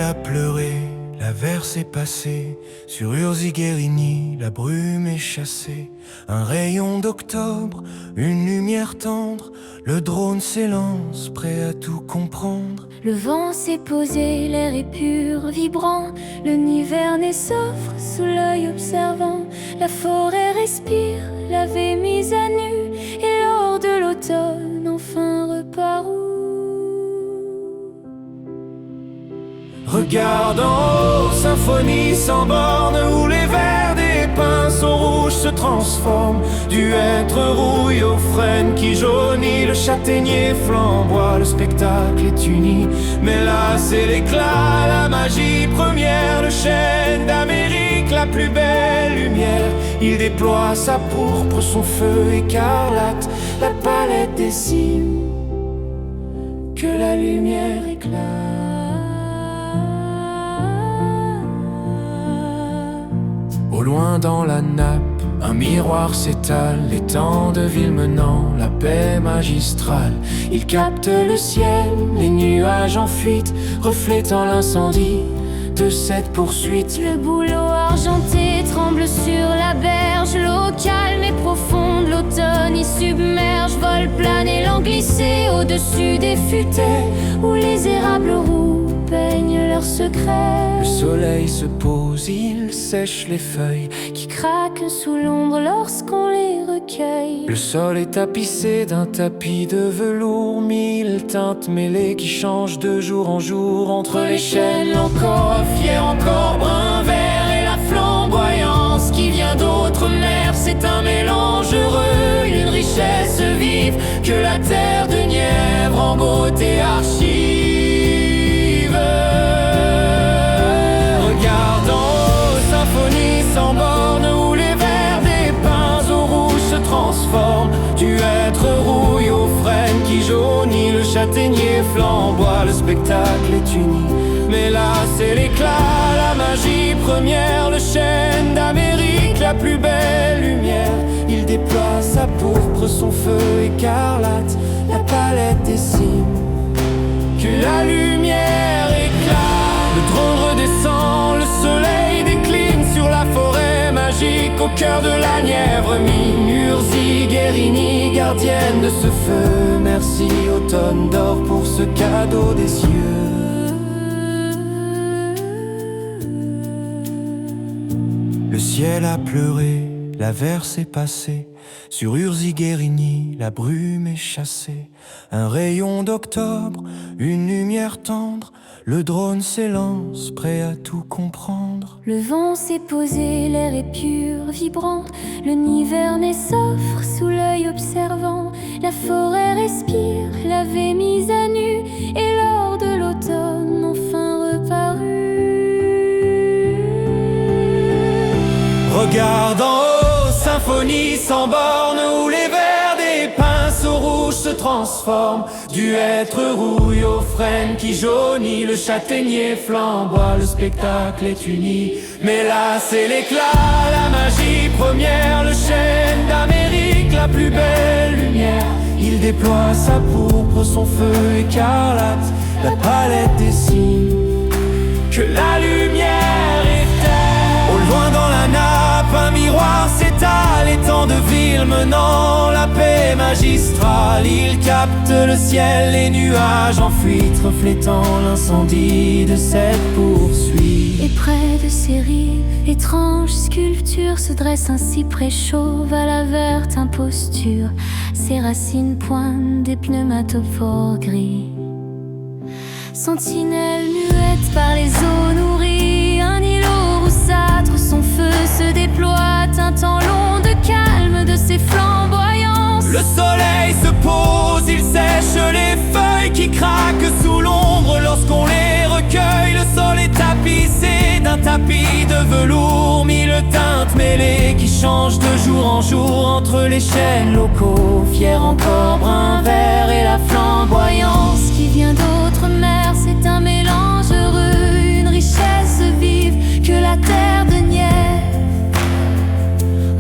a pleuré, l'averse est passée. Sur Urziguerini, la brume est chassée. Un rayon d'octobre, une lumière tendre. Le drone s'élance, prêt à tout comprendre. Le vent s'est posé, l'air est pur, vibrant. Le Nivernais s'offre sous l'œil observant. La forêt respire, l'avait mise à nu. Et l'or de l'automne enfin reparut. Regarde en haut, symphonie sans borne, où les verts des pinceaux rouges se transforment. Du hêtre rouille aux frênes qui jaunit, le châtaignier flamboie, le spectacle est uni. Mais là c'est l'éclat, la magie première, le chêne d'Amérique, la plus belle lumière. Il déploie sa pourpre, son feu écarlate, la palette des cimes, que la lumière éclate. Au loin dans la nappe, un miroir s'étale, l'étang de ville menant la paix magistrale. Il capte le ciel, les nuages en fuite, reflétant l'incendie de cette poursuite. Le bouleau argenté tremble sur la berge, l'eau calme et profonde, l'automne y submerge. Vol plane et l'an glissé au-dessus des futaies, où les érables roux peignent leurs secrets. Le soleil se pose, il sèche les feuilles qui craquent sous l'ombre lorsqu'on les recueille. Le sol est tapissé d'un tapis de velours, mille teintes mêlées qui changent de jour en jour. Entre les chênes, encore fier, encore brun vert, et la flamboyance qui vient d'autres mers. C'est un mélange heureux, une richesse vive, que la terre de Nièvre en beauté archive. Regarde en haut, symphonie sans borne, où les verts des pinceaux rouges se transforment. Du hêtre rouille aux frênes qui jaunit, le châtaignier flamboie, le spectacle est uni. Mais là c'est l'éclat, la magie première, le chêne d'Amérique, la plus belle lumière. Il déploie sa pourpre, son feu écarlate, la palette des cimes, que la lumière éclate. Le drone redescend, le soleil décline sur la forêt magique, au cœur de la Nièvre mine. Urziguerini, gardienne de ce feu, merci automne d'or pour ce cadeau des cieux. Le ciel a pleuré, l'averse est passée. Sur Urziguerini, la brume est chassée. Un rayon d'octobre, une lumière tendre. Le drone s'élance, prêt à tout comprendre. Le vent s'est posé, l'air est pur, vibrant. Le Nivernais s'offre sous l'œil observant. La forêt respire, l'avait mise à nu. Et l'or de l'automne enfin reparut. Regarde en haut, symphonie sans borne, où les verts des pinceaux rouges se transforment. Du hêtre rouille aux frênes qui jaunit, le châtaignier flamboie, le spectacle est uni. Mais là c'est l'éclat, la magie première, le chêne d'Amérique, la plus belle lumière. Il déploie sa pourpre, son feu écarlate, la palette des cimes, que la lumière éteint. Au loin dans la nappe, un miroir s'étale, étang de ville menant la paix magistrale. Il capte le ciel, les nuages en fuite, reflétant l'incendie de cette poursuite. Et près de ces rives, étrange sculpture, se dresse un cyprès chauve à la verte imposture. Ses racines pointent des pneumatophores gris. Sentinelle muette par les eaux nourries, un îlot roussâtre, son feu se déploie, teintant l'onde calme de ses flamboyances. Le soleil se pose, il sèche les feuilles qui craquent sous l'ombre lorsqu'on les recueille. Le sol est tapissé d'un tapis de velours, mille teintes mêlées qui changent de jour en jour. Entre les chênes locaux, fiers encore brun vert, et la flamboyance qui vient d'autres mers. C'est un mélange heureux, une richesse vive, que la terre de Nièvre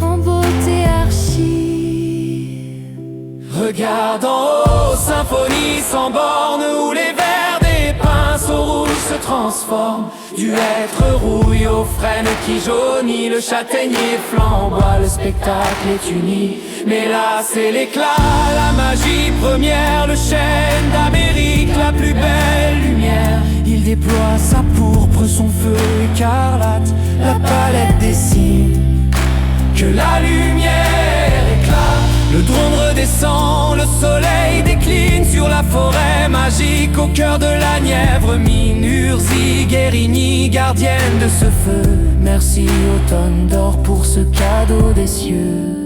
en beauté archive. Regarde en haut, symphonie sans borne, où les verts des pinceaux rouges se transforment. transforme. Du hêtre rouille aux frênes qui jaunit, le châtaignier flamboie, le spectacle est uni. Mais là c'est l'éclat, la magie première, le chêne d'Amérique, la plus belle lumière. Il déploie sa pourpre, son feu écarlate, la palette dessine que la lumière éclate. Le drone redescend, le soleil décline sur la forêt magique, au cœur de la Nièvre mine. Urzi Guérini, gardienne de ce feu, merci automne d'or pour ce cadeau des cieux.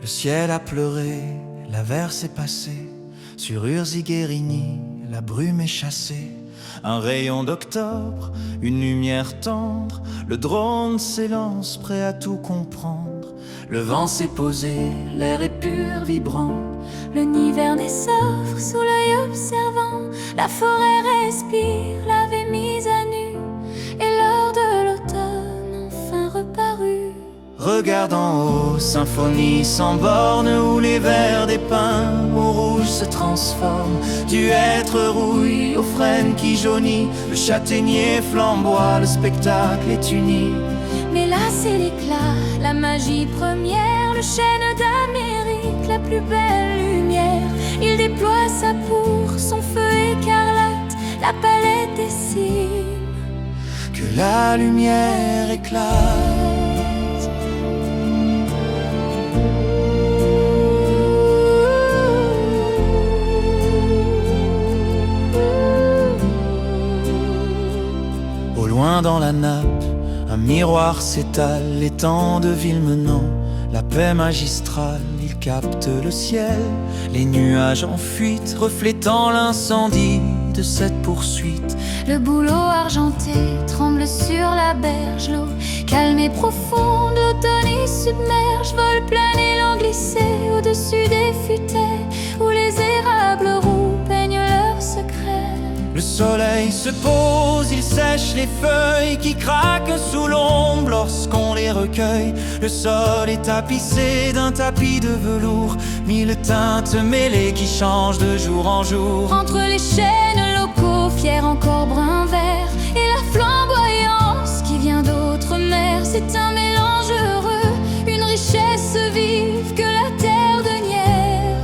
Le ciel a pleuré, l'averse est passée. Sur Urzi Guérini, la brume est chassée. Un rayon d'octobre, une lumière tendre. Le drone s'élance, prêt à tout comprendre. Le vent s'est posé, l'air est pur, vibrant. Le Nivernais s'offre sous l'œil observant. La forêt respire, l'avait mise à nu. Et l'heure de l'automne enfin reparut. Regarde en haut, symphonie sans borne, où les vers des pins au rouge se transforment. Du hêtre rouille aux frênes qui jaunit, le châtaignier flamboie, le spectacle est uni. Mais là c'est l'éclat, la magie première, le chêne d'Amérique, la plus belle lumière. Il déploie sa pourpre, son feu écarlate, la palette dessine que la lumière éclate. Au loin dans la nappe, un miroir s'étale, l'étang de Villemenant, la paix magistrale. Il capte le ciel, les nuages en fuite, reflétant l'incendie de cette poursuite. Le bouleau argenté tremble sur la berge, l'eau calme et profonde, l'automne y submerge. Vole plein élan glissé au-dessus des futaies, où les érables roux peignent leurs secrets. Le soleil se pose, il sèche les feuilles qui craquent sous l'ombre lorsqu'on les recueille. Le sol est tapissé d'un tapis de velours, mille teintes mêlées qui changent de jour en jour. Entre les chênes locaux, fiers encore brun vert, et la flamboyance qui vient d'autres mers, c'est un mélange heureux, une richesse vive que la terre de Nièvre.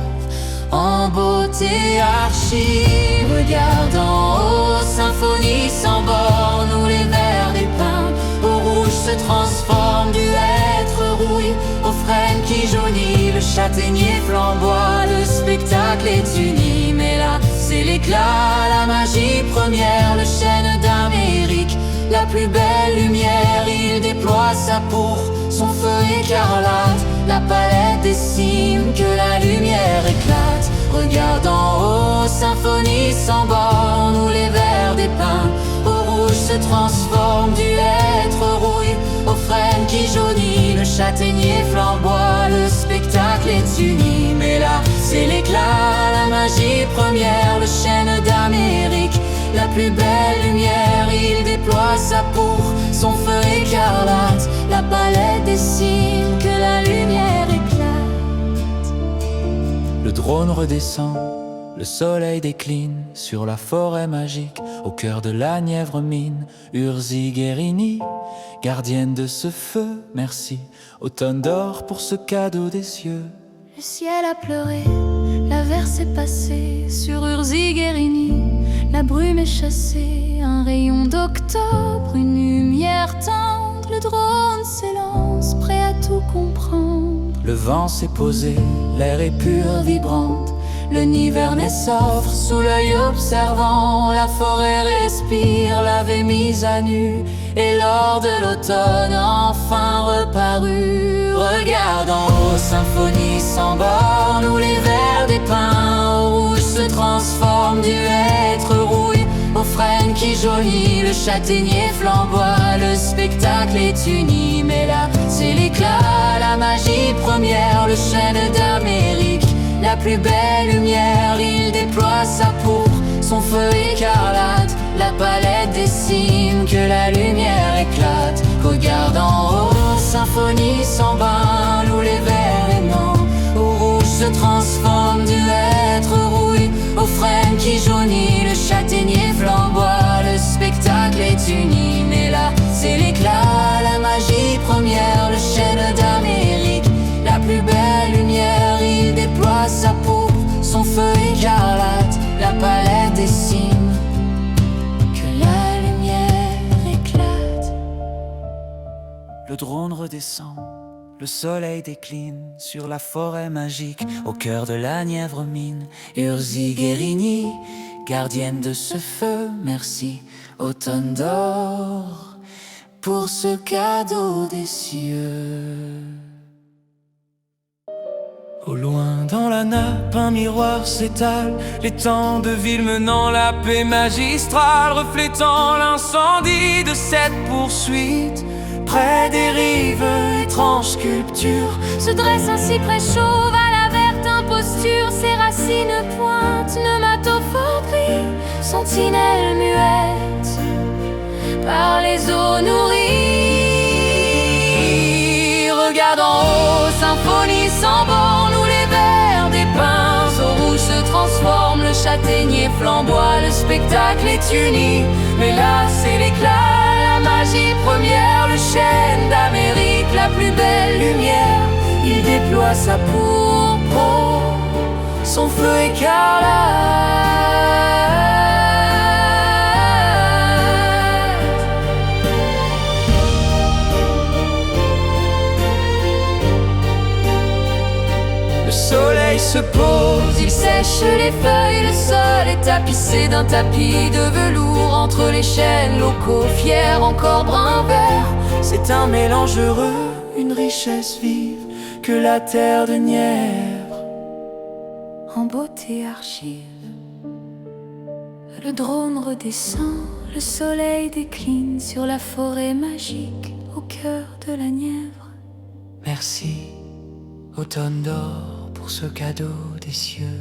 En beauté archive, regarde en haut, symphonie sans borne, où les vers des pins au rouge se transforment. Du hêtre rouille aux frênes qui jaunit, le châtaignier flamboie, le spectacle est uni. Mais là c'est l'éclat, la magie première, le chêne d'Amérique, la plus belle lumière. Il déploie sa pourpre, son feu écarlate, la palette dessine que la lumière éclate. Regarde en haut, symphonie sans borne, où les vers des pins au rouge se transforment. Du hêtre rouille aux frênes qui jaunit, le châtaignier flamboie, le spectacle est uni. Mais là c'est l'éclat, la magie première, le chêne d'Amérique, la plus belle lumière. Il déploie sa pourpre, son feu écarlate, la palette dessine que la lumière éclate. Le drone redescend, le soleil décline sur la forêt magique, au cœur de la Nièvre mine. Urzi Guérini, gardienne de ce feu, merci automne d'or pour ce cadeau des cieux. Le ciel a pleuré, l'averse est passée sur Urzi Guérini, la brume est chassée, un rayon d'octobre, une lumière tendre. Le drone s'élance, prêt à tout comprendre. Le vent s'est posé, l'air est pur, vibrante. Le Nivernais s'offre sous l'œil observant. La forêt respire, l'avait mise à nu, et l'or de l'automne enfin reparut. Regarde en haut, symphonie sans borne, où les vers des pins au rouge se transforment. Du hêtre rouille aux frênes qui jaunit, le châtaignier flamboie, le spectacle est uni. Mais là c'est l'éclat, la magie première, le chêne d'Amérique, la plus belle lumière. Il déploie sa pourpre, son feu écarlate, la palette des cimes, que la lumière éclate. Regarde en haut, symphonie s'emballe, où les verts aimants au rouge se transforment, du hêtre rouille au frêne qui jaunit, le châtaignier flamboie, le spectacle est uni. Mais là, c'est l'éclat, la magie première, le chêne d'Amérique, la plus belle lumière. Il déploie sa pourpre, son feu écarlate, la palette des cimes, que la lumière éclate. Le drone redescend, le soleil décline sur la forêt magique, au cœur de la Nièvre mine. Urzi Guérini, gardienne de ce feu, merci automne d'or pour ce cadeau des cieux. Au loin dans la nappe, un miroir s'étale, l'étang de ville menant la paix magistrale, reflétant l'incendie de cette poursuite. Près des rives, étrange sculpture Se dresse un cyprès chauve à la verte imposture, ses racines pointent, pneumatophore brille, sentinelle muette par les eaux nourries. Regarde en haut, symphonie sans borne, où les verts des pins au rouge se transforment, le châtaignier flamboie, le spectacle est uni. Mais là, c'est l'éclat, la magie première, le chêne d'Amérique, la plus belle lumière. Il déploie sa pourpre, son feu écarlate. Le soleil se pose, Il sèche les feuilles, le sol est tapissé d'un tapis de velours. Entre les chênes locaux, fiers encore brun vert, c'est un mélange heureux, une richesse vive, que la terre de Nièvre En beauté archive, le drone redescend, le soleil décline sur la forêt magique, au cœur de la Nièvre. Merci, automne d'or, pour ce cadeau des cieux.